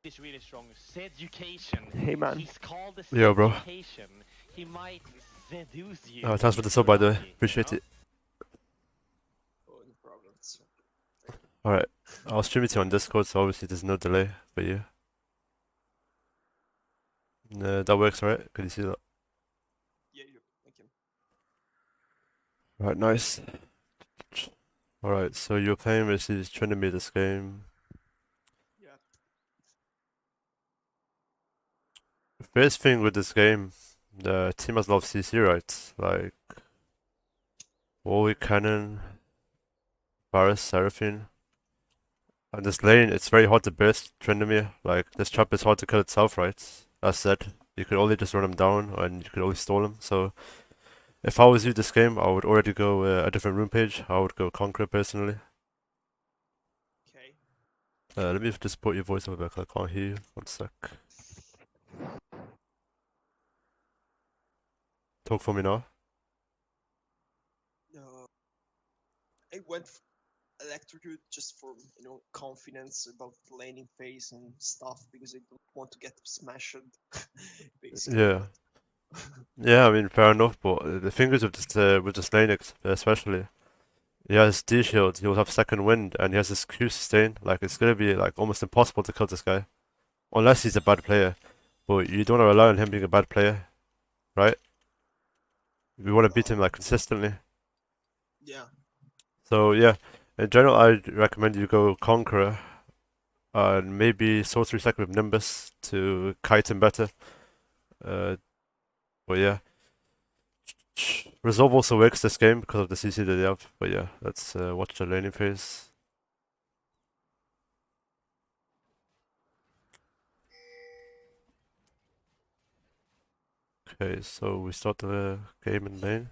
Is really strong. Education. Hey man. He's called the Yo, bro. education. He might seduce you. Thanks for the if sub, you're by the way. lucky, Appreciate it. Oh, no problem. Alright. I'll stream it to you on Discord, so obviously there's no delay for you. That works, right? Can you see that? Yeah, thank you. Right, nice. Alright, so you're playing versus Trinity this game. Yeah. First thing with this game, the team has a lot of CC, right? Like, Warwick, Cannon, Varus, Seraphine. And this lane, it's very hard to burst Tryndamere. Like, this trap is hard to kill itself, right? As said, you could only just run him down, and you could only stall him. So, if I was you this game, I would already go a different room page. I would go Conqueror personally. Okay. Let me just put your voice over back. I can't hear you. 1 sec. Talk for me now. I went electrocute just for confidence about the laning phase and stuff because I don't want to get smashed basically. Yeah. Yeah, I mean, fair enough, but the thing is with this lane especially, he has D shield, he'll have second wind, and he has this Q sustain. Like, it's gonna be like almost impossible to kill this guy, unless he's a bad player. But you don't want to rely on him being a bad player, right? We want to beat him like consistently. Yeah. So yeah, in general, I'd recommend you go Conqueror and maybe Sorcery Second with Nimbus to kite him better. But yeah. Resolve also works this game because of the CC that they have. But yeah, let's watch the laning phase. Okay, so we start the game in lane.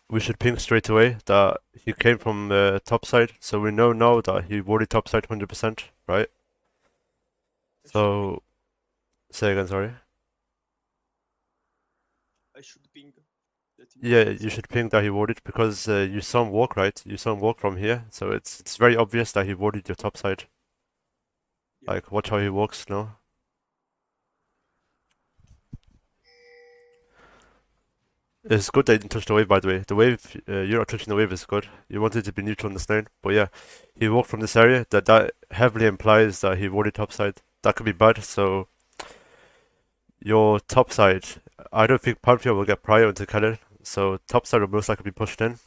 We should ping straight away that he came from the top side, so we know now that he warded top side 100%, right? So, say again, sorry. I should ping that Yeah, you should ping that he warded because you saw him walk, right? You saw him walk from here, so it's very obvious that he warded your top side. Yeah. Like, watch how he walks now. It's good that he didn't touch the wave, by the way. The wave, you're not touching the wave is good. You want it to be neutral in this lane. But yeah, he walked from this area. That heavily implies that he warded top side. That could be bad, so your top side, I don't think Pantheon will get prior into Cannon, so top side will most likely be pushed in.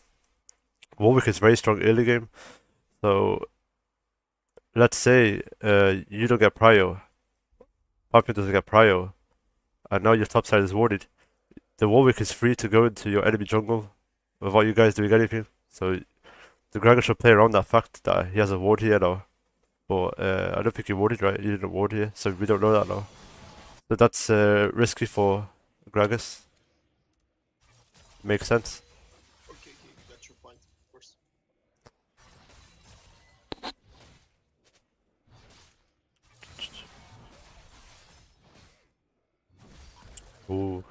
Warwick is very strong early game, so let's say you don't get prior, Pantheon doesn't get prior, and now your top side is warded. The Warwick is free to go into your enemy jungle without you guys doing anything. So the Gregor should play around that fact that he has a ward here now. But I don't think he warded, right? He didn't ward here, so we don't know that now. So that's risky for Gragas. Makes sense. Okay, that's your point, of course. Ooh.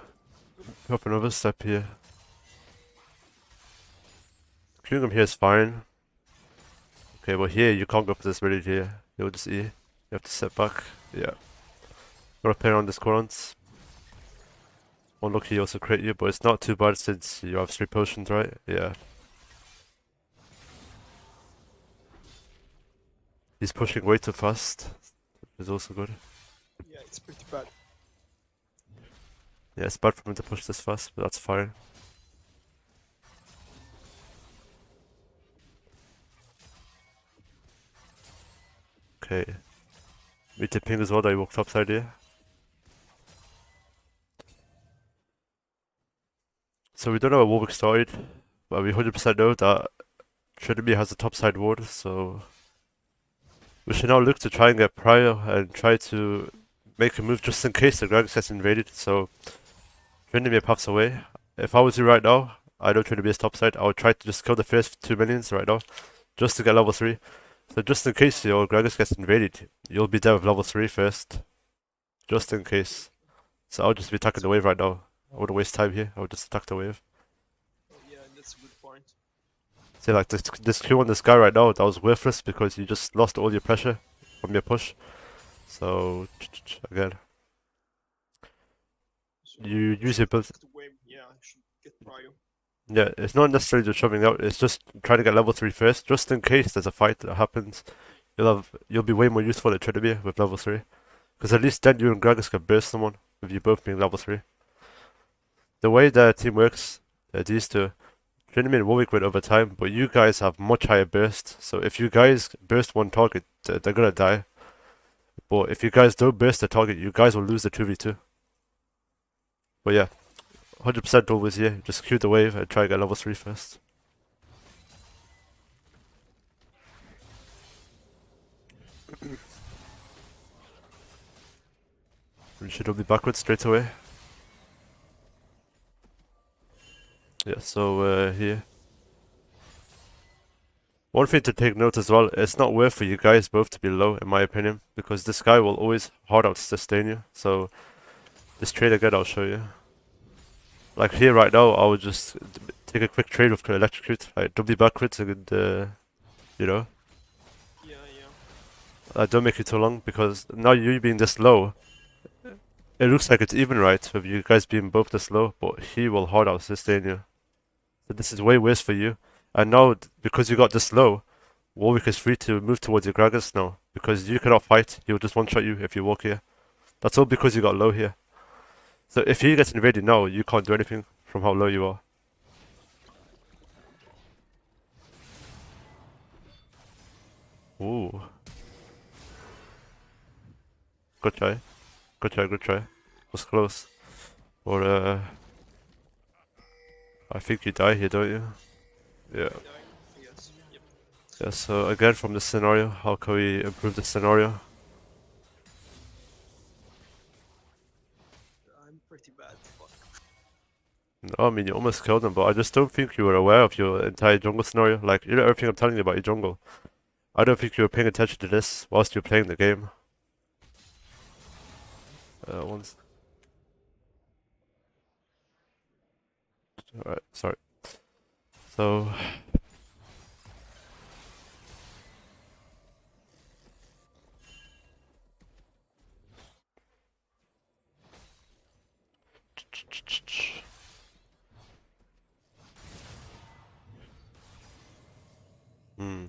Up another step here. Queuing him here is fine. Okay, but here you can't go for this really here. You'll just E. You have to step back. Yeah. Gotta play around this current. Unlucky he also crit you, but it's not too bad since you have 3 potions, right? Yeah. He's pushing way too fast, which is also good. Yeah, it's pretty bad. Yeah, it's bad for him to push this fast, but that's fine. Okay. Me to ping as well that he walked topside here. So we don't know where Warwick started, but we 100% know that Trinity has a topside ward, so we should now look to try and get Prior and try to make a move just in case the Gragas gets invaded, so Trinity paths away. If I was you right now, I know Trinity is topside, I would try to just kill the first 2 minions right now, just to get level 3. So just in case your Gragas gets invaded, you'll be dead with level 3 first. Just in case. So I'll just be attacking the wave right now. I wouldn't waste time here, I would just attack the wave. Oh, yeah, that's a good point. See, like this Q on this guy right now, that was worthless because you just lost all your pressure from your push. So again, So you I use should your build. attack the wave. Yeah, I should get Prio. Yeah, it's not necessarily just shoving out. It's just trying to get level 3 first, just in case there's a fight that happens. You'll be way more useful at Trinity with level 3, because at least then you and Gragas can burst someone with you both being level 3. The way the team works, these two, Trinity and Warwick win over time, but you guys have much higher burst. So if you guys burst one target, they're gonna die. But if you guys don't burst the target, you guys will lose the 2v2. But yeah, 100% always here. Just queue the wave and try and get level 3 first. We should be backwards straight away. Yeah, so here. One thing to take note as well, it's not worth for you guys both to be low, in my opinion, because this guy will always hard out sustain you. So this trade again, I'll show you. Like here right now, I would just take a quick trade with electrocute, like W backwards and you know, Yeah, yeah. don't make it too long because now you being this low, it looks like it's even right with you guys being both this low, but he will hard out sustain you. So this is way worse for you. And now because you got this low, Warwick is free to move towards your Gragas now because you cannot fight. He'll just one shot you if you walk here. That's all because you got low here. So if he gets invaded now, you can't do anything from how low you are. Ooh. Good try. Good try, good try. Was close. Or, I think you die here, don't you? Yeah. Yes. Yep. Yeah, so again from this scenario, how can we improve the scenario? I'm pretty bad. Fuck. No, I mean, you almost killed him, but I just don't think you were aware of your entire jungle scenario. Like, you know everything I'm telling you about your jungle. I don't think you were paying attention to this whilst you were playing the game. Once. Alright, sorry. So, hmm.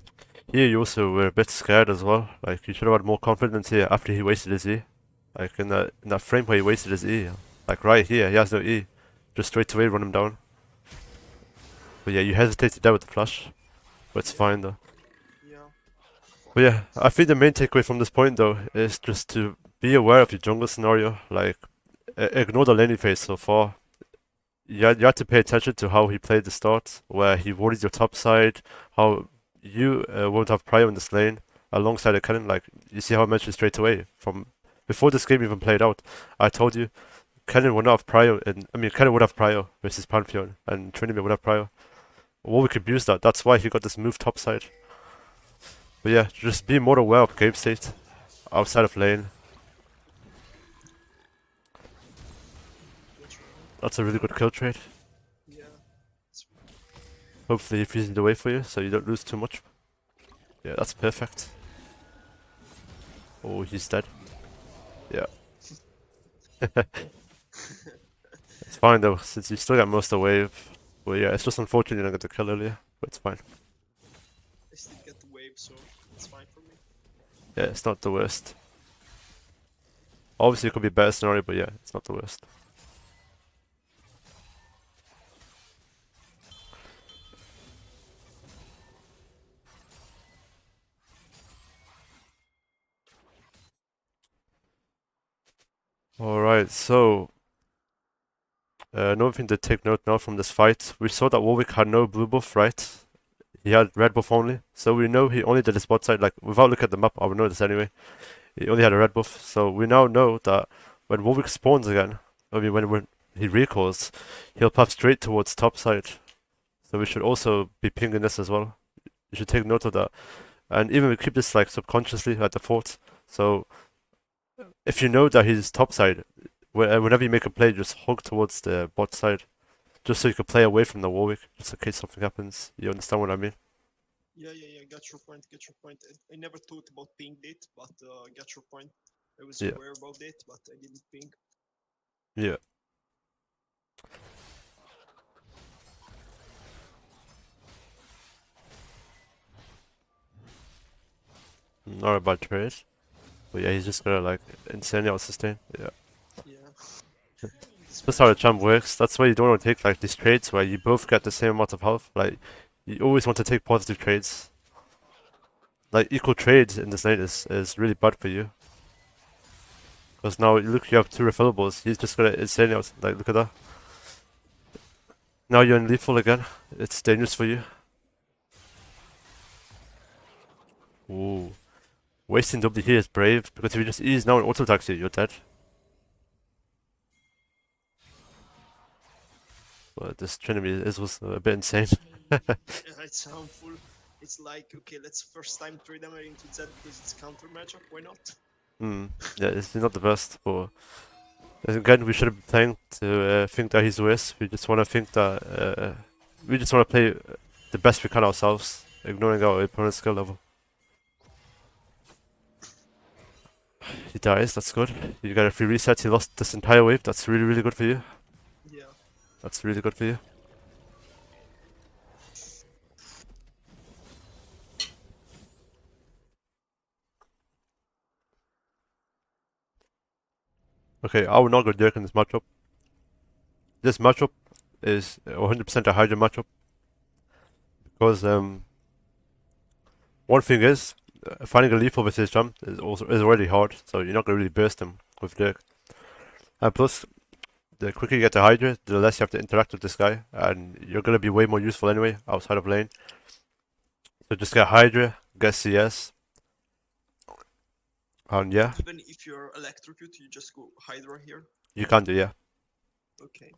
Here you also were a bit scared as well. Like, you should have had more confidence here after he wasted his E. Like, in that frame where he wasted his E. Like, right here, he has no E. Just straight away run him down. But yeah, you hesitated there with the flash. But it's fine though. Yeah. But yeah, I think the main takeaway from this point though is just to be aware of your jungle scenario. Like, ignore the laning phase so far. You had to pay attention to how he played the start, where he warded your top side, how you won't have prio in this lane alongside a cannon. Like, you see how I mentioned straight away from before this game even played out. I told you cannon would not have prio, and I mean cannon would have prio versus Pantheon, and Trinity would have prio. Well, we could abuse that. That's why he got this move top side. But yeah, just be more aware of game state outside of lane. That's right. That's a really good kill trade. Yeah. It's Hopefully he freezes the way for you so you don't lose too much. Yeah, that's perfect. Oh, he's dead. Yeah. It's fine though, since you still got most of the wave. Well, yeah, it's just unfortunate you didn't get the kill earlier, but it's fine. I still get the wave, so it's fine for me. Yeah, it's not the worst. Obviously, it could be a better scenario, but yeah, it's not the worst. Alright, so another thing to take note now from this fight, we saw that Warwick had no blue buff, right? He had red buff only, so we know he only did his bot side, like without looking at the map, I would know this anyway. He only had a red buff, so we now know that when Warwick spawns again, I mean when he recalls, he'll path straight towards top side. So we should also be pinging this as well. You should take note of that. And even we keep this like subconsciously at the fort. So if you know that he's top side, whenever you make a play, just hug towards the bot side. Just so you can play away from the Warwick, just in case something happens. You understand what I mean? Yeah, got your point, got your point. I never thought about ping it, but got your point. I was Yeah. aware about it, but I didn't ping. Yeah. Not a bad trade. But yeah, he's just gonna like insanely out sustain. Yeah. Yeah. That's how the champ works. That's why you don't want to take like these trades where you both get the same amount of health. Like you always want to take positive trades. Like equal trades in this lane is really bad for you. Because now look, you have two refillables. He's just gonna insanely out. Like look at that. Now you're in lethal again. It's dangerous for you. Ooh. Wasting W here is brave, because if you just ease now and auto attacks you, you're dead. But this Trinity was a bit insane. Yeah, it's harmful. It's like, okay, let's first time trade them into Z because it's counter matchup, why not? Yeah, it's not the best, but again, we should have been playing to think that he's worse. We just want to think that we just want to play the best we can ourselves, ignoring our opponent's skill level. He dies, that's good. You got a free reset, he lost this entire wave, that's really, really good for you. Yeah. That's really good for you. Okay, I will not go Dirk in this matchup. This matchup is 100% a Hydra matchup. Because one thing is, finding a lethal with his jump is already hard, so you're not gonna really burst him with Dirk. And plus, the quicker you get to Hydra, the less you have to interact with this guy, and you're gonna be way more useful anyway outside of lane. So just get Hydra, get CS, and yeah, Even if you're electrocute, you just go Hydra here. you can do, yeah. Okay.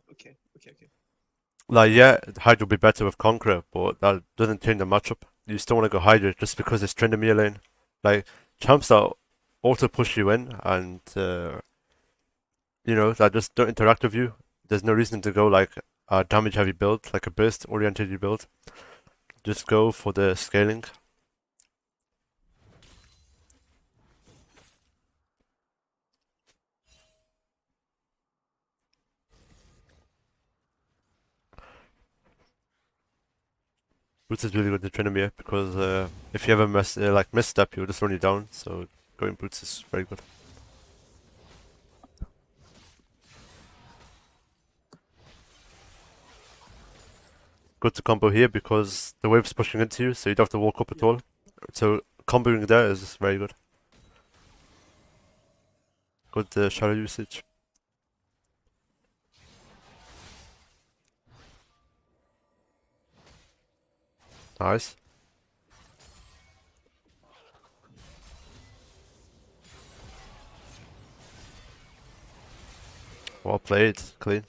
Like yeah, Hydra will be better with Conqueror, but that doesn't change the matchup. You still want to go Hydra just because it's Tryndamere lane. Like champs that auto push you in and you know that just don't interact with you. There's no reason to go like a damage heavy build, like a burst oriented build. Just go for the scaling. Boots is really good to Tryndamere because if you ever misstep, he'll just run you down. So going Boots is very good. Good to combo here because the wave's pushing into you, so you don't have to walk up at all. So comboing there is very good. Good shadow usage. Nice. Well played, clean.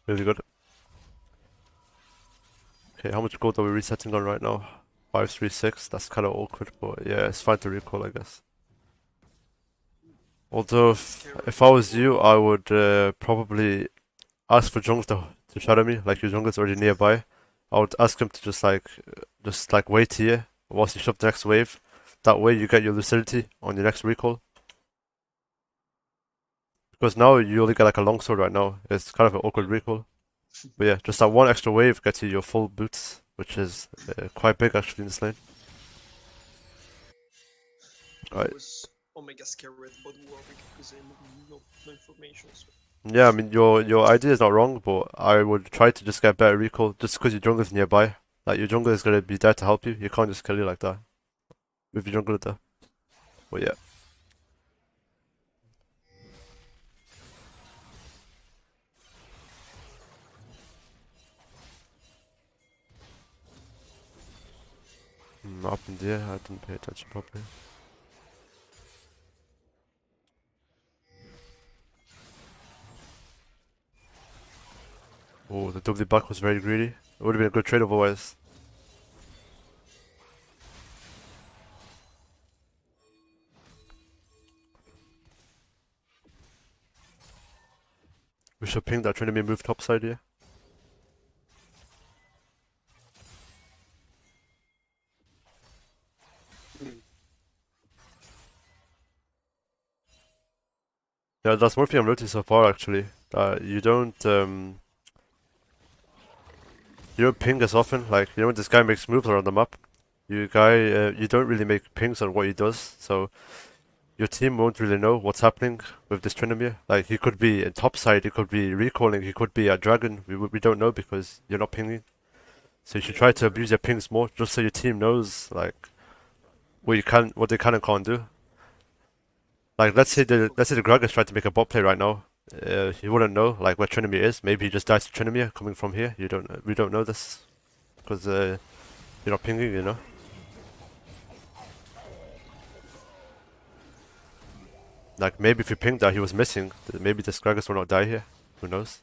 Really good. Okay, how much gold are we resetting on right now? 536, that's kind of awkward, but yeah, it's fine to recall, I guess. Although, if I was you, I would probably ask for Jungle to shadow me, like your jungle's already nearby. I would ask him to just like wait here whilst you shove the next wave. That way you get your lucidity on your next recall. Because now you only get like a longsword right now. It's kind of an awkward recall. But yeah, just that one extra wave gets you your full boots, which is quite big actually in this lane. I was Omega scared about Warwick because I have no information. So. Yeah, I mean your idea is not wrong, but I would try to just get better recall just because your jungle is nearby. Like your jungle is gonna be there to help you. You can't just kill you like that with your jungle there. But yeah. Up in there, I didn't pay attention properly. Oh, the W back was very greedy. It would have been a good trade otherwise. We should ping that Trinity move topside here. Yeah, that's one thing I'm noticing so far actually. You don't ping as often. Like when this guy makes moves around the map, you don't really make pings on what he does. So your team won't really know what's happening with this Trinomir. Like he could be in topside, he could be recalling, he could be a dragon. We don't know because you're not pinging. So you should try to abuse your pings more, just so your team knows like what they can and can't do. Like let's say the Gragas tried to make a bot play right now. You wouldn't know like where Trinomir is. Maybe he just dies to Trinomir coming from here. We don't know this because you're not pinging, you know. Like maybe if you pinged that he was missing, maybe this Gragas will not die here. Who knows?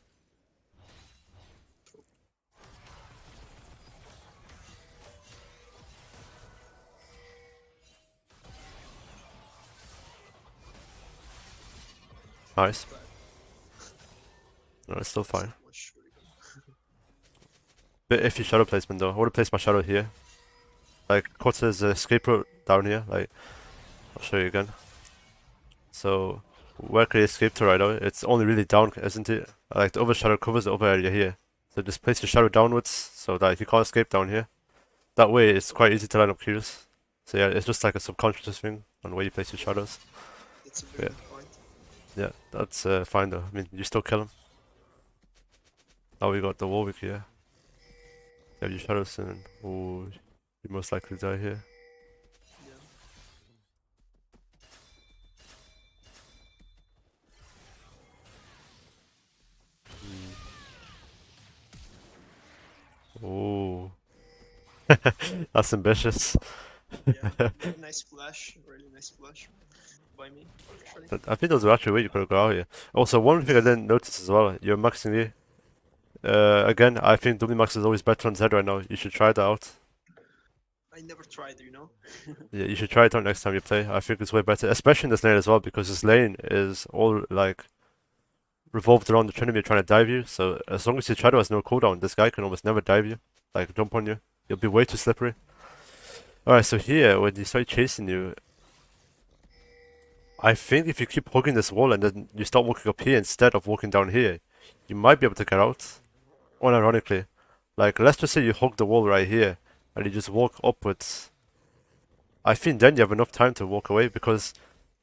Nice. No, it's still fine. Bit iffy shadow placement though. I would have placed my shadow here. Like Kota's escape route down here. Like I'll show you again. So where can he escape to right now? It's only really down, isn't it? Like the other shadow covers the other area here. So just place your shadow downwards so that he can't escape down here. That way it's quite easy to line up Qs. So yeah, it's just like a subconscious thing on where you place your shadows. That's a very good point. Yeah, that's fine though. I mean, you still kill him. Now we got the Warwick here. You have your shadows in. Oh, you most likely die here. Yeah. Oh, that's ambitious. Yeah. Very nice flash. Really nice flash by me, actually. I think those were actually where you could have got out here. Also, one thing I didn't notice as well, you're maxing E. Again, I think W max is always better on Z right now. You should try that out. I never tried, you know. Yeah, you should try it out next time you play. I think it's way better, especially in this lane as well, because this lane is all like revolved around the Trinity trying to dive you. So as long as your shadow has no cooldown, this guy can almost never dive you, like jump on you. You'll be way too slippery. Alright, so here when you start chasing you, I think if you keep hugging this wall and then you start walking up here instead of walking down here, you might be able to get out. Unironically, like let's just say you hug the wall right here and you just walk upwards. I think then you have enough time to walk away because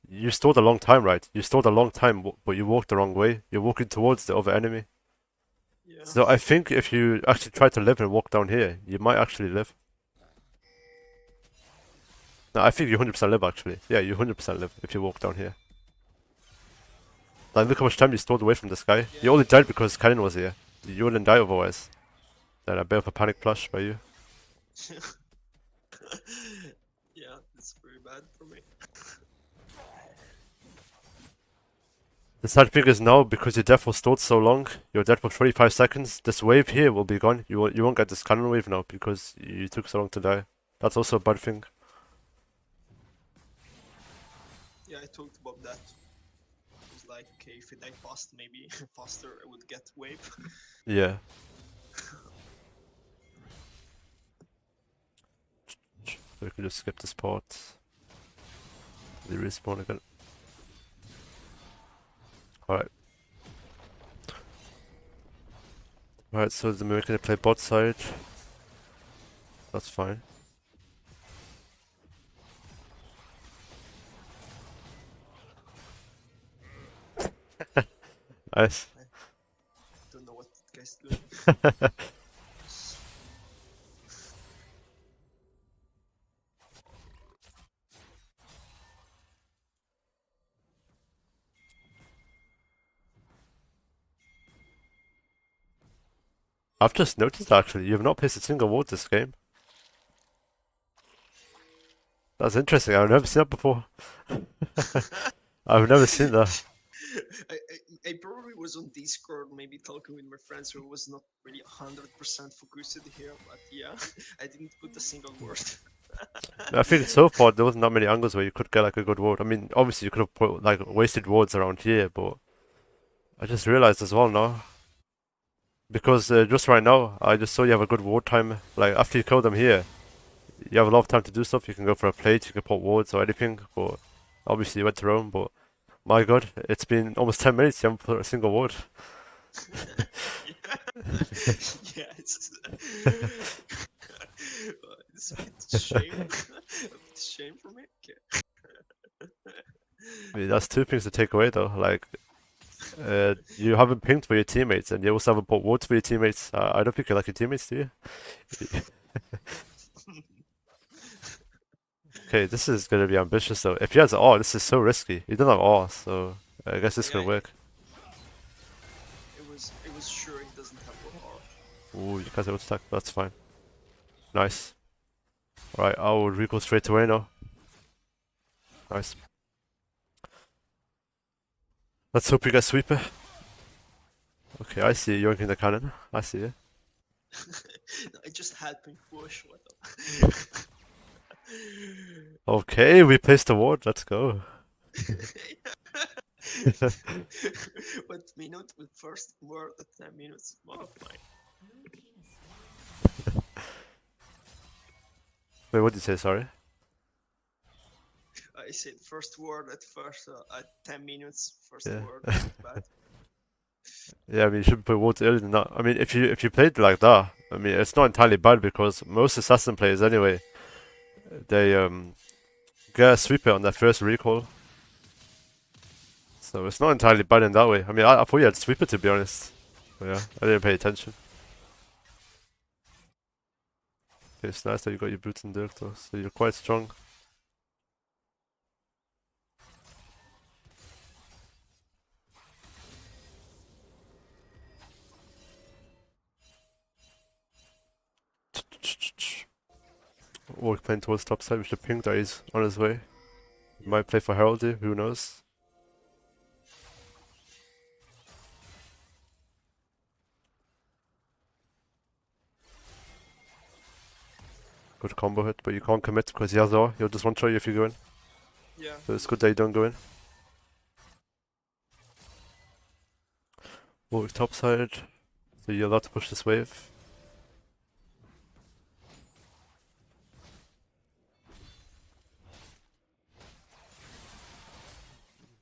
you stalled a long time, right? You stalled a long time, but you walked the wrong way. You're walking towards the other enemy. Yeah. So I think if you actually try to live and walk down here, you might actually live. No, I think you 100% live actually. Yeah, you 100% live if you walk down here. Like look how much time you stalled away from this guy. You only died because Cannon was here. You wouldn't die otherwise. Then a bit of a panic flush by you. Yeah, it's very bad for me. The sad thing is now, because your death was stalled so long, you're dead for 25 seconds, this wave here will be gone. You won't get this cannon wave now because you took so long to die. That's also a bad thing. Yeah, I talked about that. It was like, okay, if it died fast, maybe faster I would get wave. Yeah. So we can just skip this part. They respawn again. Alright. Alright, so the American play bot side. That's fine. Nice. Don't know what that guy's doing. I've just noticed actually, you have not placed a single ward this game. That's interesting. I've never seen that before. I've never seen that. I probably was on Discord, maybe talking with my friends, so I was not really 100% focused here. But yeah, I didn't put a single word. I think so far there wasn't that many angles where you could get like a good ward. I mean, obviously you could have put like wasted wards around here, but I just realized as well now. Because just right now, I just saw you have a good ward time. Like after you kill them here, you have a lot of time to do stuff. You can go for a plate, you can put wards or anything. But obviously you went to Rome. But my God, it's been almost 10 minutes. You haven't put a single ward. Yeah, it's a bit shame, a bit shame for me. Okay. I mean, that's two things to take away though. Like you haven't pinged for your teammates, and you also haven't put wards for your teammates. I don't think you like your teammates, do you? Okay, this is gonna be ambitious though. If he has R, this is so risky. He doesn't have R, so I guess this is Yeah, gonna work. it was sure he doesn't have R. Ooh, you guys are attack. That's fine. Nice. Alright, I will recall straight away now. Nice. Let's hope you get sweeper. Okay, I see you yoinking the cannon. I see you. No, I just had him push. What the? Okay, we placed a ward. Let's go. What minute with first word at 10 minutes? Well, fine. Wait, what did you say? Sorry. I said first word at first at 10 minutes. First Yeah. word. Not bad. Yeah, I mean, you should put wards earlier than that. I mean, if you played like that, I mean, it's not entirely bad because most assassin players anyway, they get a sweeper on their first recall. So it's not entirely bad in that way. I mean, I thought you had sweeper to be honest. But yeah, I didn't pay attention. Okay, it's nice that you got your boots and Dirk though, so you're quite strong. Orc playing towards top side, we should ping that he's on his way. He might play for Heraldry, who knows? Good combo hit, but you can't commit because he has R. He'll just one-shot you if you go in. Yeah. So it's good that you don't go in. Orc top side, so you're allowed to push this wave.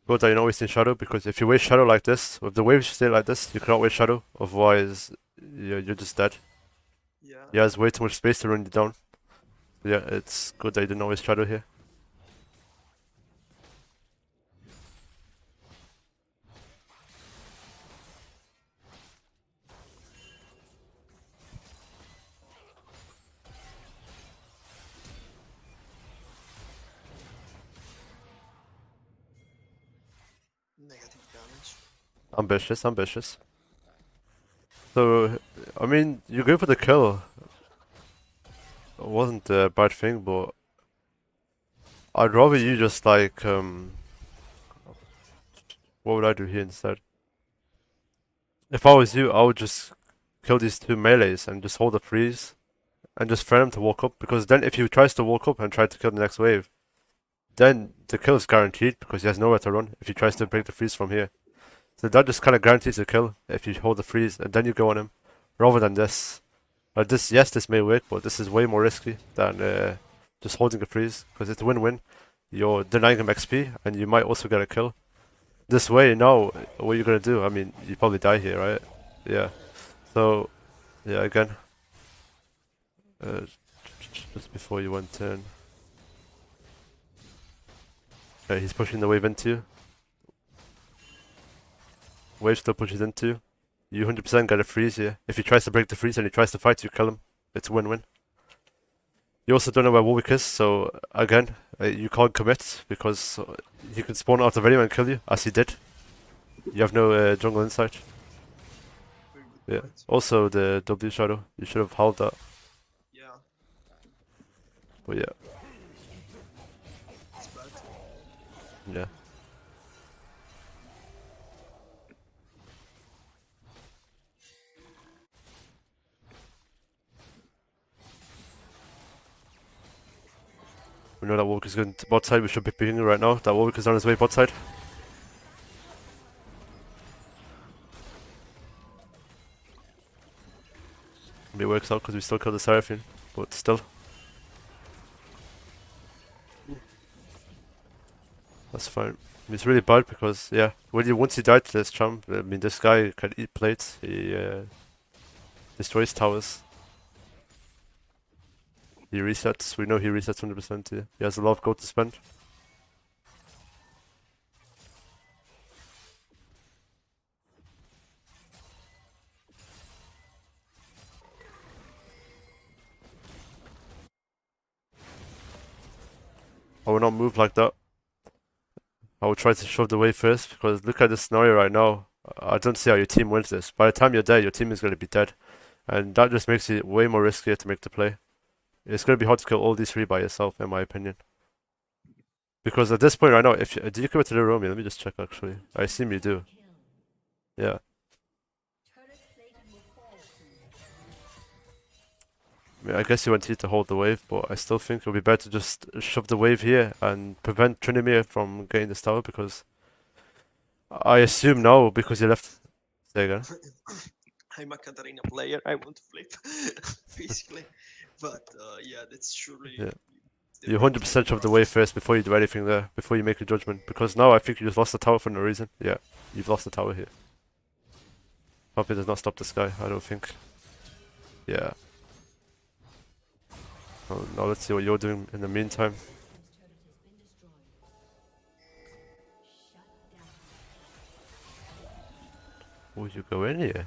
Good that you're not wasting Shadow, because if you waste Shadow like this, with the waves stay like this, you cannot waste Shadow, otherwise you're just dead. Yeah. He has way too much space to run you down. Yeah, it's good that you didn't waste Shadow here. Negative damage. Ambitious, ambitious. So, I mean, you go for the kill. It wasn't a bad thing, but I'd rather you just like, what would I do here instead? If I was you, I would just kill these two melees and just hold a freeze and just threaten him to walk up, because then if he tries to walk up and try to kill the next wave, then the kill is guaranteed because he has nowhere to run if he tries to break the freeze from here. So that just kind of guarantees a kill if you hold the freeze and then you go on him, rather than this. Like this, yes, this may work, but this is way more risky than just holding a freeze, because it's a win-win. You're denying him XP and you might also get a kill. This way, now, what are you gonna do? I mean, you probably die here, right? Yeah. So, yeah, again. Just before you went in. Okay, he's pushing the wave into you. Wave still pushes into you. You 100% get a freeze here. If he tries to break the freeze and he tries to fight you, kill him. It's a win-win. You also don't know where Warwick is, so again, you can't commit because he can spawn out of anywhere and kill you, as he did. You have no jungle insight. Very good Yeah. Right. Also the W shadow. You should have held that. Yeah, But yeah. it's bad. Yeah. We know that Warwick is going to bot side. We should be picking right now. That Warwick is on his way bot side. Maybe it works out because we still kill the Seraphine. But still. That's fine. It's really bad because, yeah, once you die to this champ, I mean, this guy can eat plates. He destroys towers. He resets. We know he resets 100%. Yeah. He has a lot of gold to spend. I will not move like that. I will try to shove the wave first because look at the scenario right now. I don't see how your team wins this. By the time you're dead, your team is going to be dead. And that just makes it way more riskier to make the play. It's going to be hard to kill all these three by yourself, in my opinion. Because at this point right now, if you, do you commit to the Romy? Let me just check actually. I assume you do. Yeah. I mean, I guess you want to hold the wave, but I still think it would be better to just shove the wave here and prevent Trinimir from getting this tower because I assume now because you left. Say again. I'm a Katarina player. I want to flip, basically. But yeah, that's surely Yeah. the You right 100% shove the approach. wave first before you do anything there, before you make a judgment. Because now I think you just lost the tower for no reason. Yeah, you've lost the tower here. Puppy does not stop this guy, I don't think. Yeah. Oh, now let's see what you're doing in the meantime. Oh, you go in here.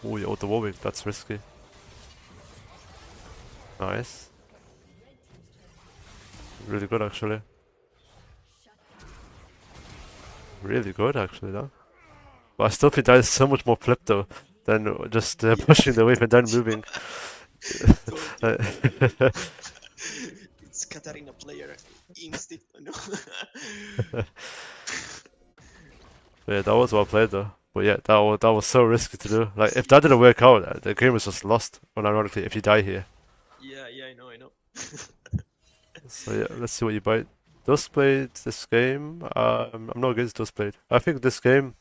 Oh, you ult the Warwick, that's risky. Nice. Really good actually. Really good actually, though. But I still think that is so much more flip though than just pushing the wave and then moving. Told Uh, you. It's Katarina player instinct, you know. Yeah, that was well played though. But yeah, that was so risky to do. Like if that didn't work out, the game was just lost. Unironically, if you die here. Yeah, yeah, I know. So yeah, let's see what you bite. Dustblade this game. I'm not against Dustblade. I think this game,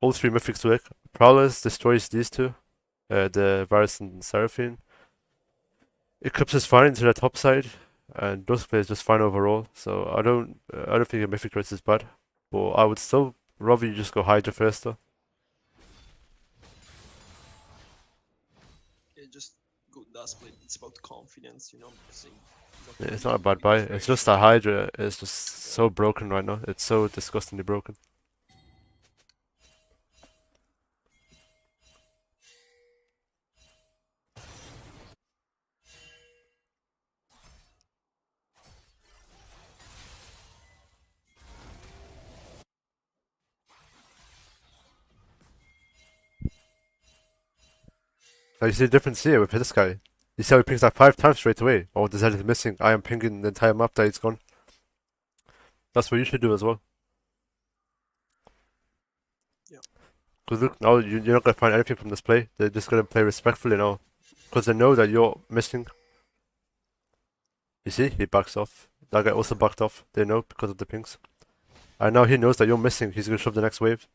all three mythics work. Prowess destroys these two, the Varus and Seraphine. Eclipse is fine into the top side, and Dustblade is just fine overall. So I don't think a mythic race is bad. But I would still rather you just go Hydra first though. Yeah, just good dust play. It's about confidence, you know, because Yeah, not it's really not a bad in buy. this It's range. just that Hydra is just so broken right now. It's so disgustingly broken. Like you see the difference here with this guy. You see how he pings like 5 times straight away. Oh, this head is missing. I am pinging the entire map that he's gone. That's what you should do as well. Yeah. Because look, now you're not going to find anything from this play. They're just going to play respectfully now. Because they know that you're missing. You see, he backs off. That guy also backed off. They know because of the pings. And now he knows that you're missing. He's going to shove the next wave.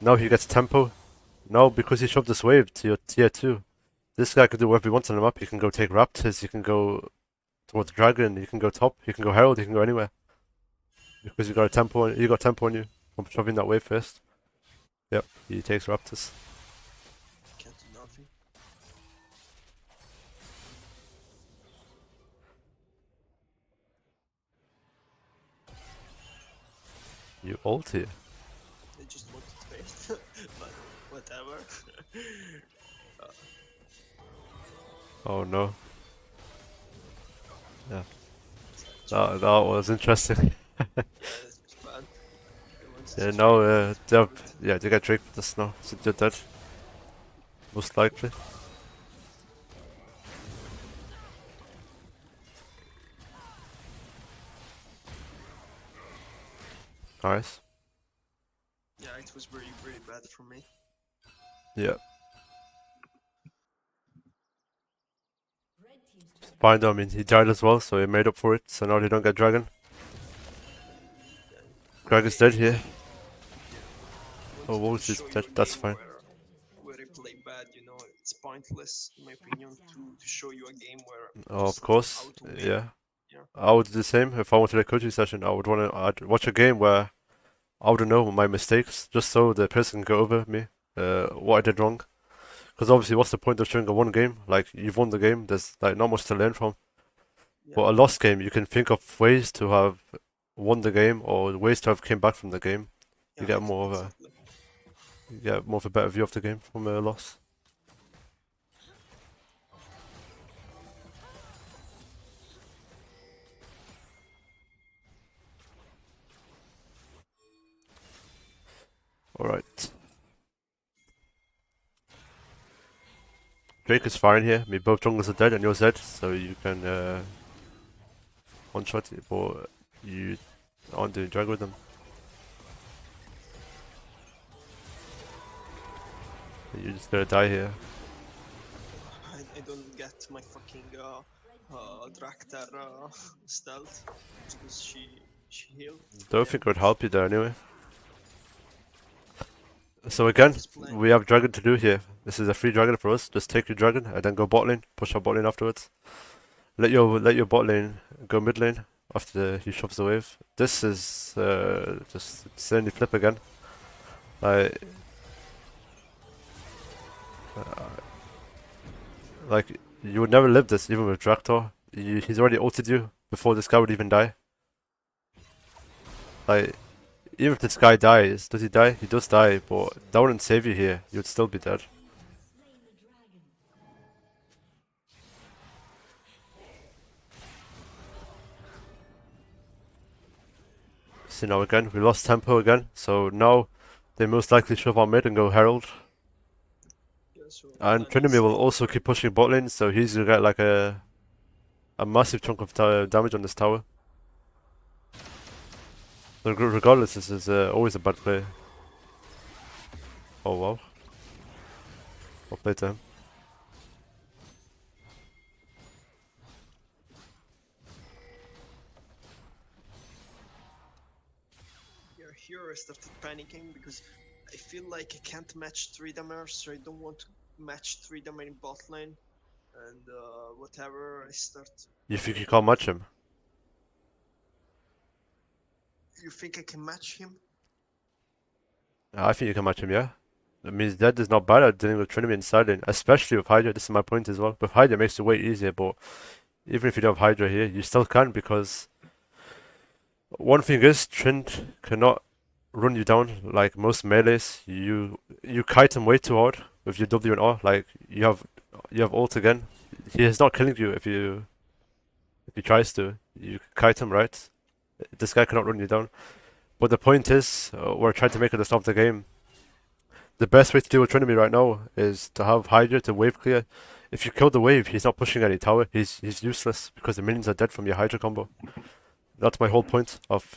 Now he gets tempo. Now because he shoved this wave to your tier 2. This guy can do whatever he wants on the map. He can go take Raptors. He can go towards Dragon. He can go top. He can go Herald. He can go anywhere. Because you got a tempo. You got tempo on you from shoving that wave first. Yep, he takes Raptors. Can't do nothing. You ult here. They just wanted to bait, but whatever. Oh no. Yeah. That was interesting. Yeah, that's just bad. They want Yeah, now they got Drake with this now, so they're dead. Most likely. Nice. Yeah, it was really, really bad for me. Yeah. Fine, I mean, he died as well, so he made up for it, so now they don't get Dragon. Dragon's dead here. Oh, Wolves is dead, that's fine. Where they play bad, you know, it's pointless, in my opinion, to show you a game where Oh, of just course, how to win. yeah. Yeah. I would do the same if I wanted a coaching session. I'd watch a game where I would know my mistakes, just so the person can go over me, what I did wrong. Because obviously, what's the point of showing a one game? Like, you've won the game, there's like not much to learn from. Yeah. But a lost game, you can think of ways to have won the game or ways to have came back from the game. You Yeah, get more of a exactly. you get more of a better view of the game from a loss. Alright. Drake is fine here. I mean, both jungles are dead and you're dead, so you can one-shot it, but you aren't doing drag with them. You're just gonna die here. I don't get my fucking Draktar stealth because she healed. Don't Yeah, think it would help you there anyway. So again, we have dragon to do here. This is a free dragon for us. Just take your dragon and then go bot lane. Push our bot lane afterwards. Let your bot lane go mid lane after he shoves the wave. This is just insanely flip again. Like, like you would never live this even with Draktor. He's already ulted you before this guy would even die. Like, even if this guy dies, does he die? He does die, but that wouldn't save you here. You would still be dead. See now again, we lost tempo again, so now they most likely shove on mid and go Herald. yeah, so And plan is Trinity will also keep pushing bot lane, so he's gonna get like a massive chunk of damage on this tower. So regardless, this is always a bad play. Oh wow. Well played to him. yeah, here I started panicking because I feel like I can't match 3 damage, so I don't want to match 3 damage in bot lane. And whatever, I start. You think you can't match him? You think I can match him? I think you can match him, yeah. I mean, his dead is not bad at dealing with Trinity and side lane, especially with Hydra. This is my point as well. With Hydra, it makes it way easier, but even if you don't have Hydra here, you still can because one thing is, Trent cannot run you down like most melees. You kite him way too hard with your W and R. Like you have ult again. He is not killing you if he tries to. You kite him right. This guy cannot run you down. But the point is, we're trying to make it the start of the game. The best way to deal with Trinity right now is to have Hydra to wave clear. If you kill the wave, he's not pushing any tower. He's useless because the minions are dead from your Hydra combo. That's my whole point of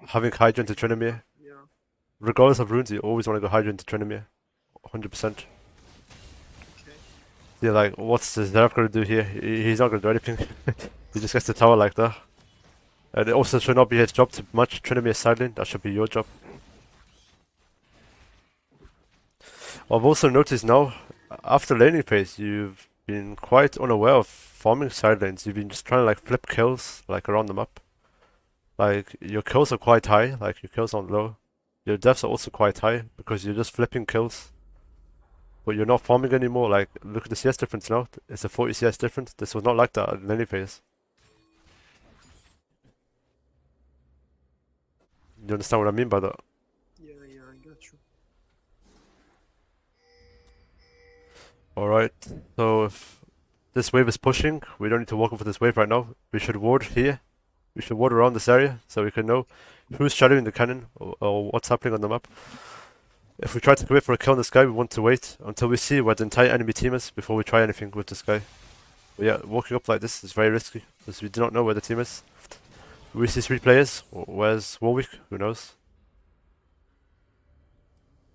having Hydra into Trinity. Yeah. Regardless of runes, you always want to go Hydra into Trinity. 100%. Okay. Yeah, like, what's the Zeraf gonna do here? He's not gonna do anything. He just gets the tower like that. And it also should not be his job to match Trinity side lane. That should be your job. I've also noticed now, after laning phase, you've been quite unaware of farming side lanes. You've been just trying to like flip kills like around the map. Like your kills are quite high, like your kills aren't low. Your deaths are also quite high because you're just flipping kills. But you're not farming anymore. Like look at the CS difference now. It's a 40 CS difference. This was not like that in laning phase. You understand what I mean by that? Yeah, I got you. Alright, so if this wave is pushing, we don't need to walk over this wave right now. We should ward here. We should ward around this area so we can know. who's shadowing the cannon or what's happening on the map. If we try to commit for a kill on this guy, we want to wait until we see where the entire enemy team is before we try anything with this guy. But yeah, walking up like this is very risky because we do not know where the team is. We see 3 players. Where's Warwick? Who knows?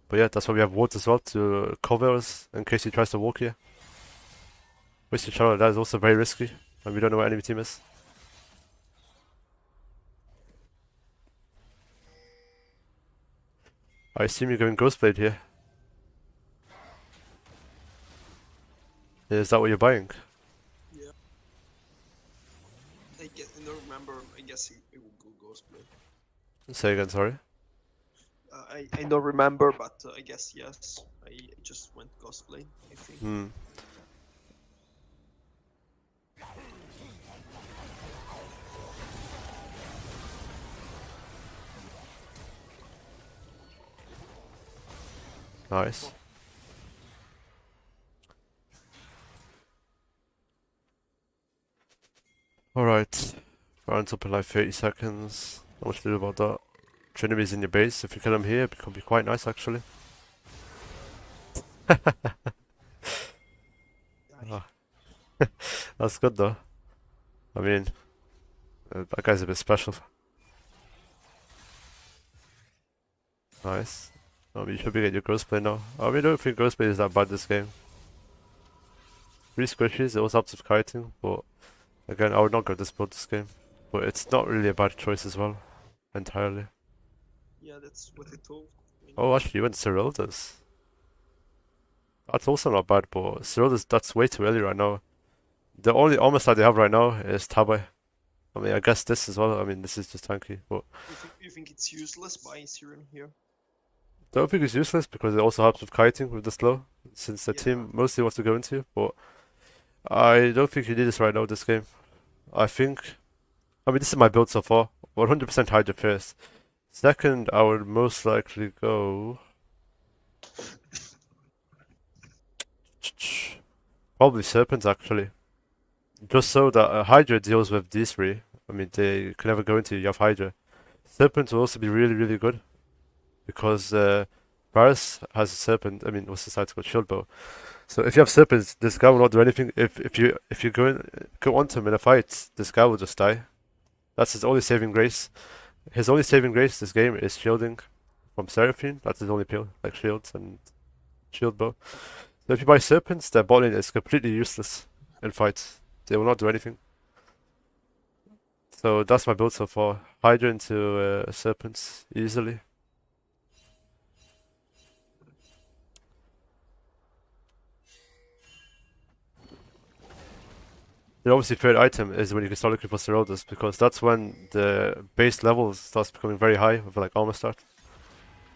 But yeah, that's why we have wards as well to cover us in case he tries to walk here. Wasting shot like that is also very risky, and we don't know where enemy team is. I assume you're going Ghostblade here. Is that what you're buying? Yeah. I don't remember. I guess it will go Ghostblade. Say again, sorry. I don't remember, but I guess yes. I just went Ghostblade, I think. Hmm. Nice. Alright. Rounds up in like 30 seconds. Not much to do about that. Trinity's in your base. If you kill him here, it could be quite nice actually. Oh. That's good though. I mean, that guy's a bit special. Nice. You should be getting your Ghostblade now. I mean, I don't think Ghostblade is that bad this game. 3 squishies, it also helps with kiting, but again, I would not go this build this game. But it's not really a bad choice as well, entirely. Yeah, that's what I thought. Oh, actually, you went Cyrilda's. That's also not bad, but Cyrilda's, that's way too early right now. The only armor side they have right now is Tabai. I mean, I guess this as well. I mean, this is just tanky, but You think it's useless buying Serum here? I don't think it's useless because it also helps with kiting with the slow, since the Yeah. team mostly wants to go into. But I don't think you need this right now. This game, I mean, this is my build so far. 100% Hydra first. Second, I would most likely go probably Serpent actually, just so that Hydra deals with these 3. I mean, they can never go into you have Hydra. Serpent will also be really, really good because Varus has a Serpent. I mean, what's the side called? Shield Bow. So if you have Serpents, this guy will not do anything. If you go onto him in a fight, this guy will just die. That's his only saving grace. His only saving grace this game is shielding from Seraphine. That's his only pill, like shields and shield bow. So if you buy Serpents, their bot lane is completely useless in fights. They will not do anything. So that's my build so far. Hydra into Serpents easily. The obviously third item is when you can start looking for Seroldas, because that's when the base level starts becoming very high with like armor start.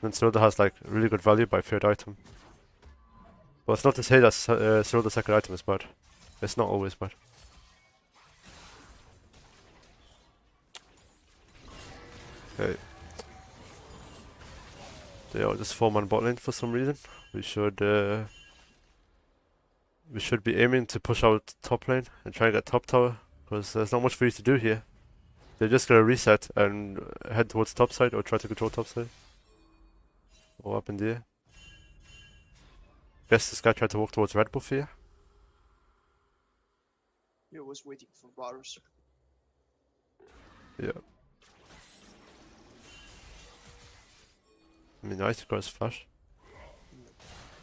And Serolda has like really good value by third item. But it's not to say that Serolda's second item is bad. It's not always bad. Okay. They are just 4-man bot lane for some reason. We should be aiming to push out top lane and try and get top tower, because there's not much for you to do here. They're just gonna reset and head towards top side or try to control top side. What happened here? Guess this guy tried to walk towards red buff here. I was waiting for Varus. Yeah. I mean, nice cross flash.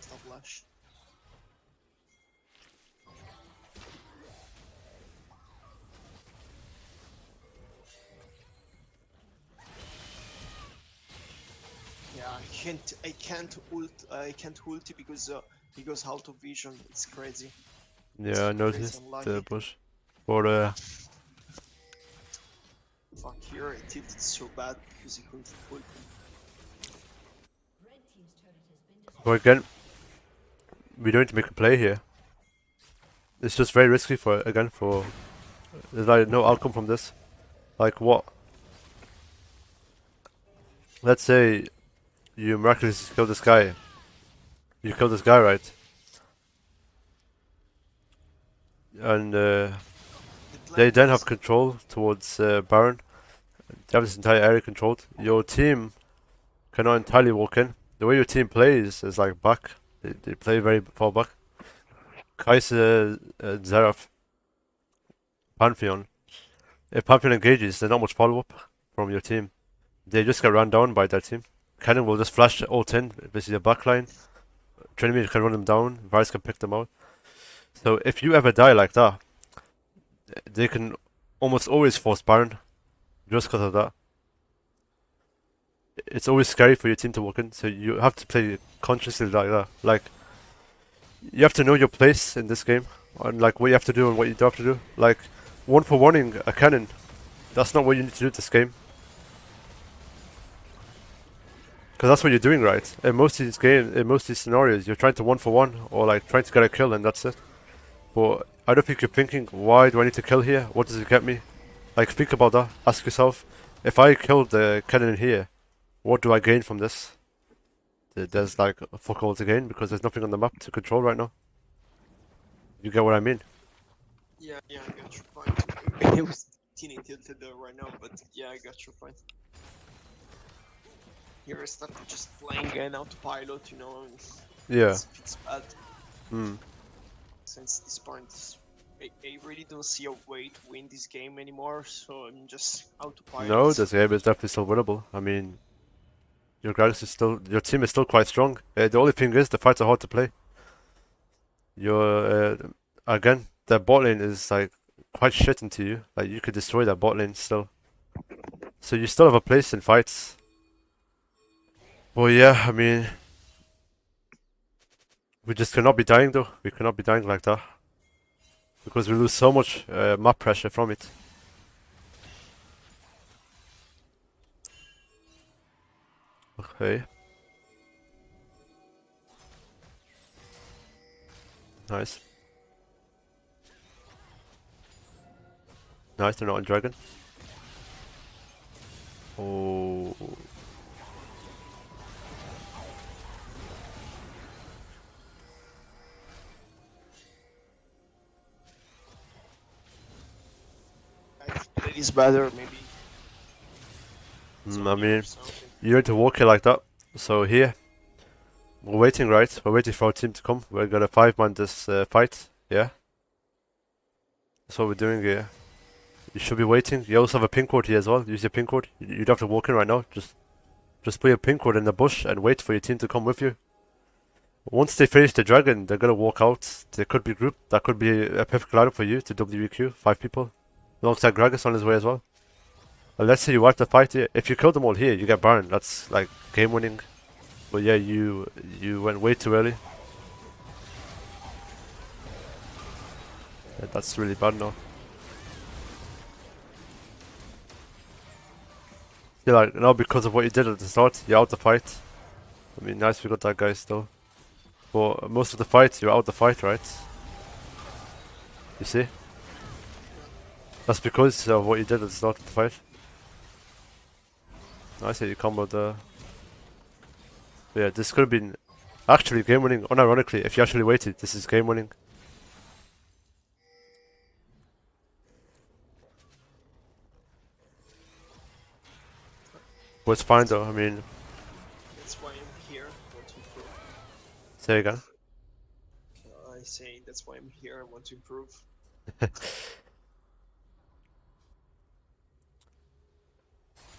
Stop flash. Yeah, I can't ulti because he goes out of vision. It's crazy. Yeah, I noticed the bush. But fuck, here I tilted so bad because he couldn't ulti. but again, we don't need to make a play here. It's just very risky for there's like no outcome from this. Like what? Let's say you miraculously kill this guy. You kill this guy, right? And they then have control towards Baron. They have this entire area controlled. Your team cannot entirely walk in. The way your team plays is like back. They play very far back. Kaiser, Xerath, Pantheon. If Pantheon engages, there's not much follow-up from your team. They just get run down by that team. Cannon will just flash ult in, basically a backline. Trinity can run them down, Varus can pick them out. So if you ever die like that, they can almost always force Baron just because of that. It's always scary for your team to walk in, so you have to play consciously like that. Like, you have to know your place in this game, and like what you have to do and what you don't have to do. Like, one for oneing a cannon, that's not what you need to do this game. Because that's what you're doing, right? In most of these games, in most of these scenarios, you're trying to one for one, or like trying to get a kill and that's it. But I don't think you're thinking, why do I need to kill here? What does it get me? Like, think about that. Ask yourself, if I killed the cannon here, what do I gain from this? There's like fuck all to gain because there's nothing on the map to control right now. You get what I mean? Yeah, I got your point. It was teeny tilted right now, but yeah, I got your point. Here I start just playing an autopilot, you know, and Yeah. it's bad. Hmm. Since this point, I really don't see a way to win this game anymore, so I'm just autopilot. No, this game is definitely still winnable. I mean, your team is still quite strong. The only thing is, the fights are hard to play. Again, the bot lane is like quite shit into you. Like, you could destroy that bot lane still. So you still have a place in fights. Well, yeah, I mean, we just cannot be dying though. We cannot be dying like that. Because we lose so much map pressure from it. Okay. Nice. Nice, they're not on dragon. Oh. It is better, maybe. I mean, you need to walk it like that. So here, we're waiting, right? We're waiting for our team to come. We're gonna 5-man this fight, yeah? That's what we're doing here. You should be waiting. You also have a pin code here as well. Use your pin code. You don't have to walk in right now. Just put your pin code in the bush and wait for your team to come with you. Once they finish the dragon, they're gonna walk out. They could be grouped. That could be a perfect lineup for you to WQ 5 people. Alongside Gragas on his way as well. And let's say you wipe the fight here. If you kill them all here, you get Baron. That's like game winning. But yeah, you went way too early. Yeah, that's really bad now. Yeah, like now because of what you did at the start, you're out the fight. I mean, nice we got that guy still. But most of the fight, you're out the fight, right? You see? That's because of what you did at the start of the fight. Nice that you comboed the. Yeah, this could have been actually game winning. Unironically, if you actually waited, this is game winning. But it's fine though. I mean, That's why I'm here. Want to improve. say again. I say that's why I'm here. I want to improve.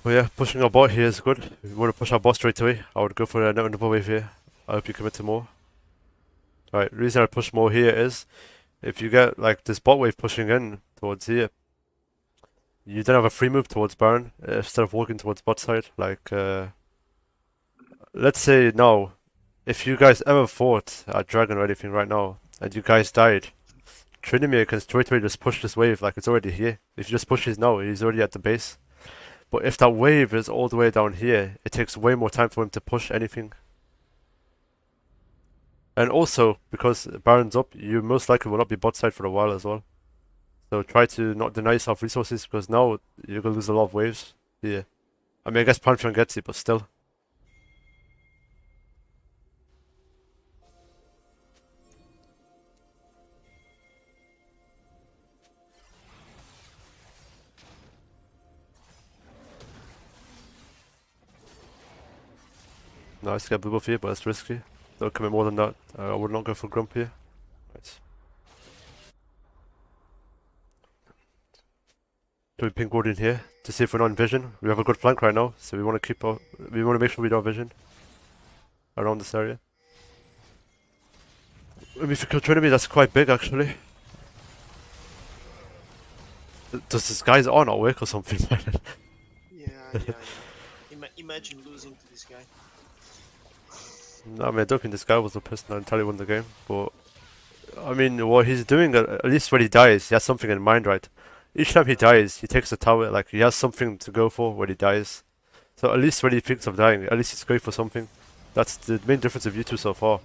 Well, yeah, pushing our bot here is good. If you want to push our bot straight away, I would go for another wave here. I hope you commit to more. Right, the reason I push more here is if you get like this bot wave pushing in towards here, you then have a free move towards Baron instead of walking towards bot side. Like, let's say now, if you guys ever fought a dragon or anything right now, and you guys died, Trinimir can straight away just push this wave like it's already here. If you just push his now, he's already at the base. But if that wave is all the way down here, it takes way more time for him to push anything. And also, because Baron's up, you most likely will not be bot side for a while as well. So try to not deny yourself resources, because now you're going to lose a lot of waves here. I mean, I guess Pantheon gets it, but still. Nice to get blue buff here, but it's risky. Don't commit more than that. I would not go for Grump here. Nice. Do we ping Ward in here to see if we're not in vision? We have a good flank right now, so we want to keep our, we want to make sure we don't have vision around this area. I mean, if you kill Trinity, that's quite big actually. Does this guy's on not work or something? Yeah. Imagine losing to this guy. No, I mean, I don't think this guy was the person that entirely won the game, but I mean, what he's doing, at least when he dies, he has something in mind, right? Each time he dies, he takes the tower, like, he has something to go for when he dies. So at least when he thinks of dying, at least he's going for something. That's the main difference of you two so far.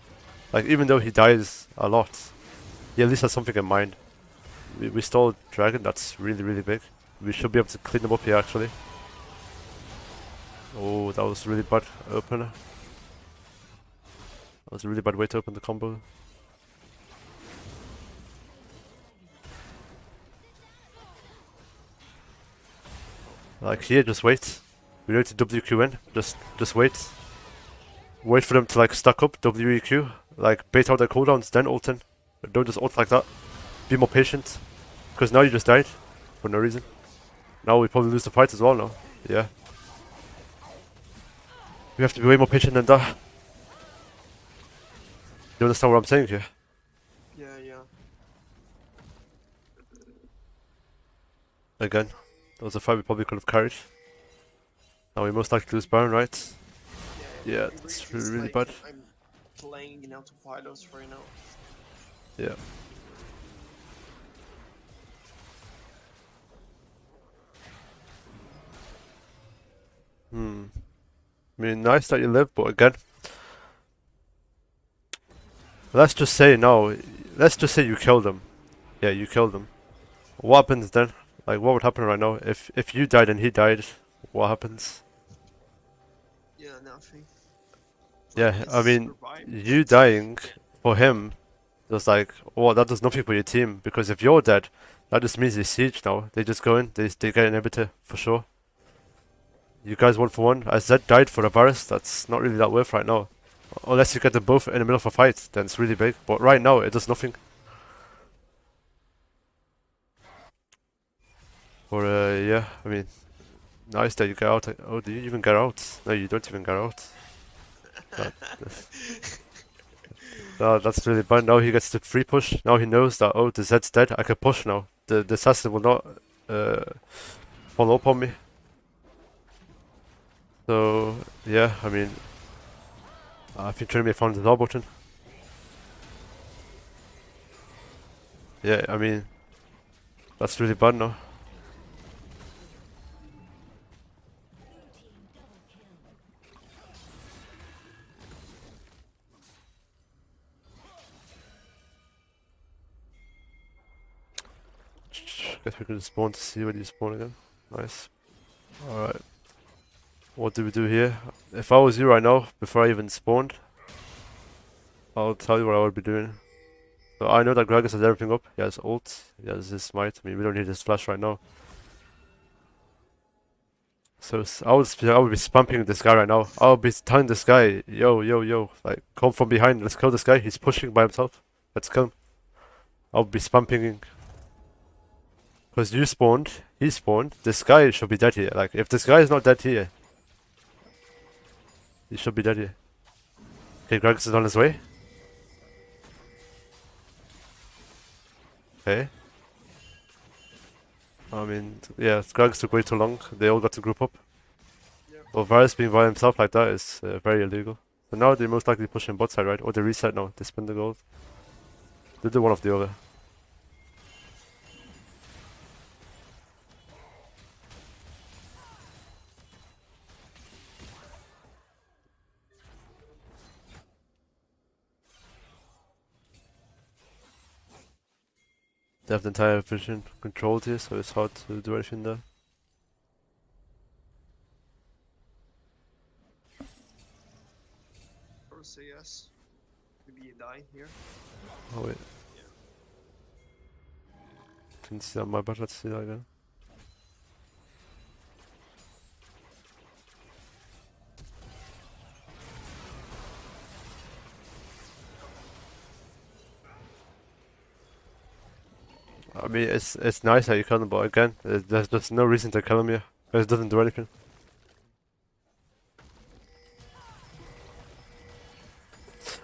Like, even though he dies a lot, he at least has something in mind. We stole Dragon, that's really, really big. We should be able to clean them up here, actually. Oh, that was really bad opener. That was a really bad way to open the combo. Like here, just wait. We don't need to WQ in. Just wait. Wait for them to like stack up, WEQ. Like bait out their cooldowns, then ult in. Don't just ult like that. Be more patient. Because now you just died. For no reason. Now we probably lose the fight as well now. Yeah. We have to be way more patient than that. You understand what I'm saying here? Yeah. Again. That was a fight we probably could have carried. Now we most likely lose Baron, right? Yeah, it it's really really feels bad. like I'm playing in autopilots right now. Yeah. I mean, nice that you live, but again, let's just say no. Let's just say you killed him. Yeah, you killed him. What happens then? Like, what would happen right now if you died and he died? What happens? Yeah, nothing. Yeah, I mean, Survived. you dying for him was like, well, that does nothing for your team because if you're dead, that just means they siege now. They just go in, they get an inhibitor for sure. You guys 1-for-1. As Zed died for a Varus, that's not really that worth right now. Unless you get them both in the middle of a fight, then it's really big. But right now, it does nothing. Or, yeah, I mean, nice that you get out. Oh, do you even get out? No, you don't even get out. No, that's really bad. Now he gets the free push. Now he knows that, oh, the Zed's dead. I can push now. The assassin will not follow up on me. So, yeah, I mean, I think Trinity found the R button. Yeah, I mean, that's really bad now. Guess we can spawn to see when you spawn again. Nice. Alright. What do we do here? If I was you right now, before I even spawned, I'll tell you what I would be doing. So I know that Gragas has everything up. He has ult. He has his smite. I mean, we don't need his flash right now. So I would be spamming this guy right now. I would be telling this guy, yo, like come from behind. Let's kill this guy. He's pushing by himself. Let's kill him. I would be spamming. Because you spawned, he spawned. This guy should be dead here. Like if this guy is not dead here, he should be dead here. Okay, Gragas is on his way. Okay. I mean, yeah, Gragas took way too long. They all got to group up. Yeah. Well, Varus being by himself like that is very illegal. So now they're most likely pushing bot side, right? Or they reset now. They spin the gold. They do one of the other. They have the entire vision controlled here, so it's hard to do anything there. Or say yes. Maybe you die here. Oh wait. Yeah. Didn't see that on my bad, let's see that again. mean, it's nice that you kill him, but again, there's just no reason to kill him here, because it doesn't do anything.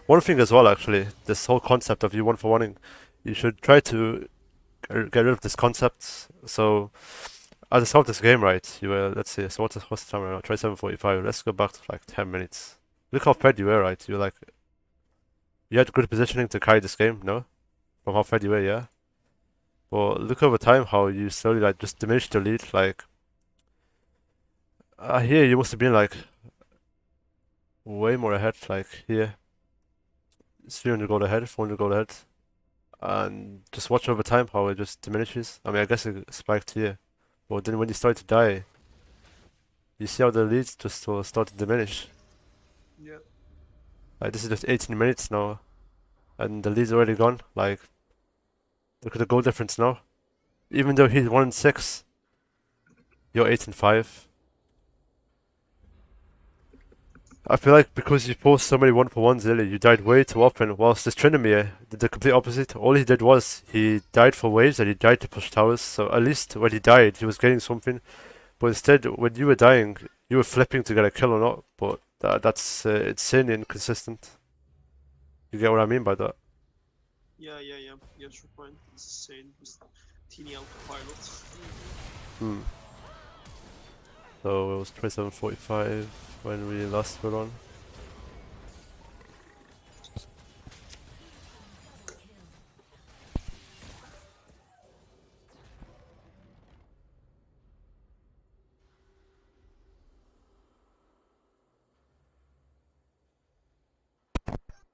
One thing as well, actually, this whole concept of you 1-for-1ing, you should try to get rid of this concept. So, at the start of this game, right, you were, let's see, so what's the time right now? Try 7:45. Let's go back to like 10 minutes. Look how fed you were, right? You were like, you had good positioning to carry this game, no? From how fed you were, yeah? But look over time how you slowly like just diminished your lead. Like, here you must have been like way more ahead. Like here, it's 300 gold ahead, 400 gold ahead, and just watch over time how it just diminishes. I mean, I guess it spiked here, but then when you start to die, you see how the leads just start to diminish. Yeah. Like this is just 18 minutes now, and the lead's already gone. Like, look at the goal difference now. Even though he's 1-6, you're 8-5. I feel like because you forced so many 1-for-1s early, you died way too often, whilst this Tryndamere did the complete opposite. All he did was, he died for waves and he died to push towers, so at least when he died, he was getting something. But instead, when you were dying, you were flipping to get a kill or not, but that's insanely inconsistent. You get what I mean by that? Yeah. Sure, point. It's insane. Just teeny autopilot. Hmm. So it was 27:45 when we last were on.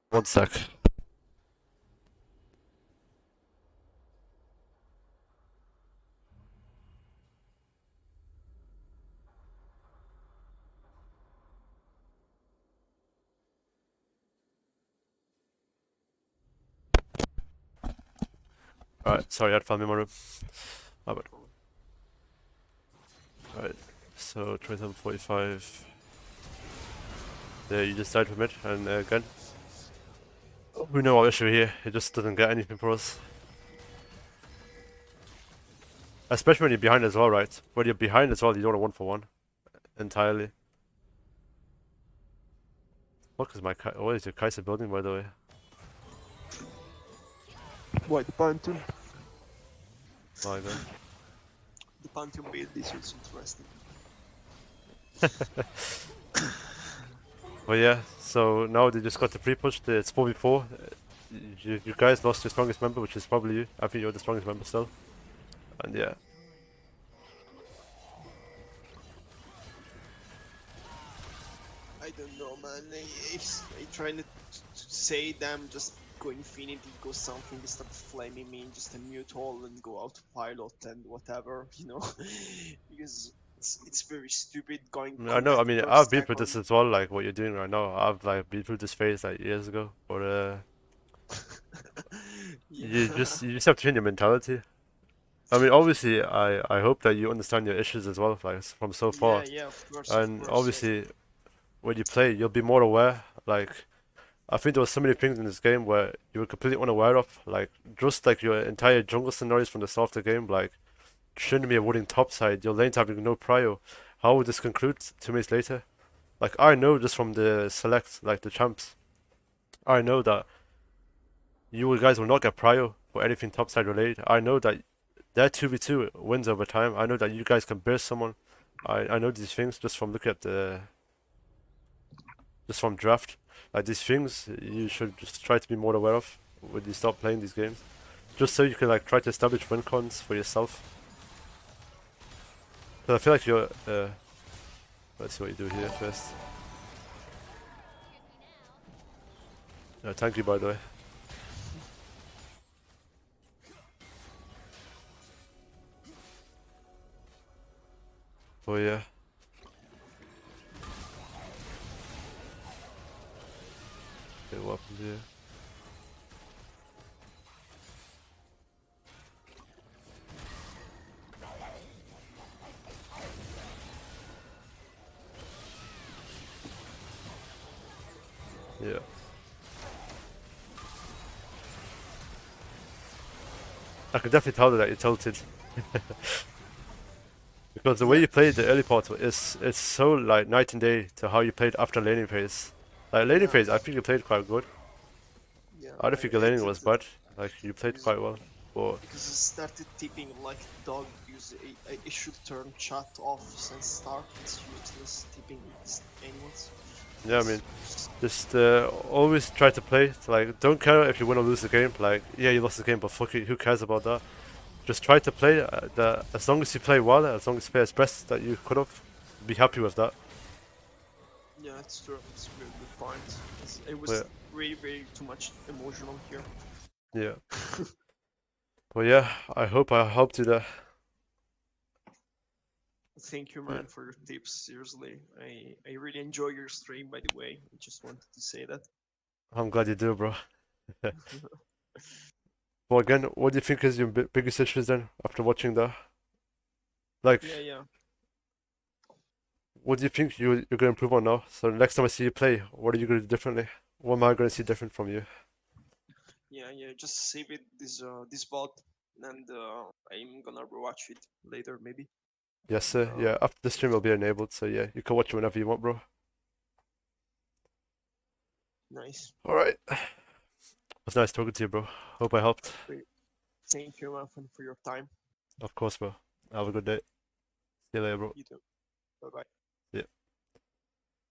One sec. Alright, sorry, I had family in my room. My bad. Alright, so 27:45. Yeah, you just died from it, and again, we know our issue here. It just doesn't get anything for us. Especially when you're behind as well, right? When you're behind as well, you don't want a 1-for-1 entirely. What is what is your Kaiser building, by the way? What, the Pantheon? My god. The Pantheon build, this was interesting. But yeah, so now they just got the pre-push. It's 4v4. You guys lost your strongest member, which is probably you. I think you're the strongest member still. And yeah. I don't know, man. I trying to say them, just go infinity, go something, they start flaming me, just a mute all and go autopilot and whatever, you know? Because it's very stupid going. I know, I connect mean, per I've been through this second. as well, like what you're doing right now. I've like been through this phase like years ago. But you Yeah. just have to change your mentality. I mean, obviously, I hope that you understand your issues as well, like from so far. Yeah, of course, And yes. obviously, when you play, you'll be more aware. Like, I think there was so many things in this game where you were completely unaware of. Like, just like your entire jungle scenarios from the start of the game, like, shouldn't be a winning topside, your lane's having no prio. How would this conclude 2 minutes later? Like, I know just from the select, like the champs, I know that you guys will not get prio for anything topside related. I know that their 2v2 wins over time. I know that you guys can burst someone. I know these things just from looking at just from draft. Like these things you should just try to be more aware of when you start playing these games. Just so you can like try to establish win cons for yourself. But I feel like you're let's see what you do here first. Thank you by the way. Oh yeah. Okay, what happened here? Yeah. I can definitely tell that you're tilted. Because the way Yeah. you played the early part is it's so like night and day to how you played after laning phase. Like laning Yeah. phase, I think you played quite good. Yeah. I don't think your laning was The bad. Like you played because quite well. But because I started tipping like dog use. I should turn chat off since start. It's useless tipping animals. yeah, I Yes. mean, just always try to play. Like don't care if you win or lose the game. Like yeah, you lost the game, but fuck it, who cares about that? Just try to play. As long as you play well, as long as you play as best that you could have, be happy with that. Yeah, it's true. It's a really good point. It But was very too much emotional here. yeah, but yeah, I helped you there. Thank you, Yeah. man, for your tips. Seriously, I really enjoy your stream. By the way, I just wanted to say that. I'm glad you do, bro. Well, again, what do you think is your biggest issues then after watching that? Like, Yeah, yeah, what do you think you're gonna improve on now? So next time I see you play, what are you gonna do differently? What am I gonna see different from you? yeah. Just save it this bot, and I'm gonna rewatch it later, maybe. Yes, And sir. Yeah, after the stream will be enabled, so yeah, you can watch it whenever you want, bro. nice. All right. It was nice talking to you, bro. Hope I helped. Great. Thank you, man, for your time. Of course, bro. Have a good day. See you later, bro. You too. Bye bye.